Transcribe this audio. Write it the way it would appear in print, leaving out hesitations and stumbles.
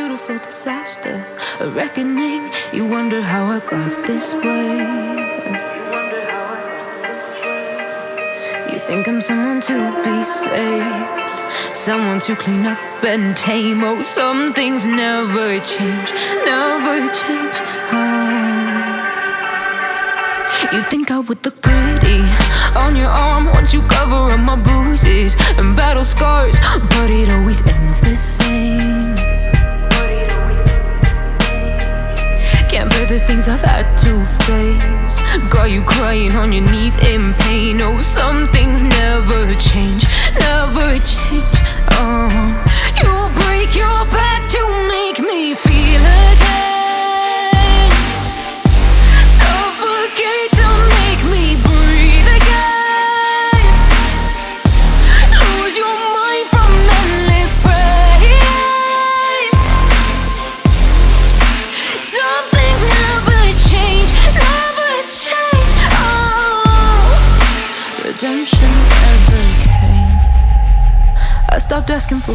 beautiful disaster, a reckoning. You wonder how I got this way. You think I'm someone to be saved, someone to clean up and tame. Oh, some things never change, never change. You think I would look pretty on your arm once you cover up my bruises and battle scars, but it always ends the same. Can't bear the things I've had to face, got you crying on your knees in pain. Oh, some things never change, never change. You break your back to make me feel again, suffocate to make me breathe again, lose your mind from endless pain. Some things never change, never change. Redemption never came. I stopped asking for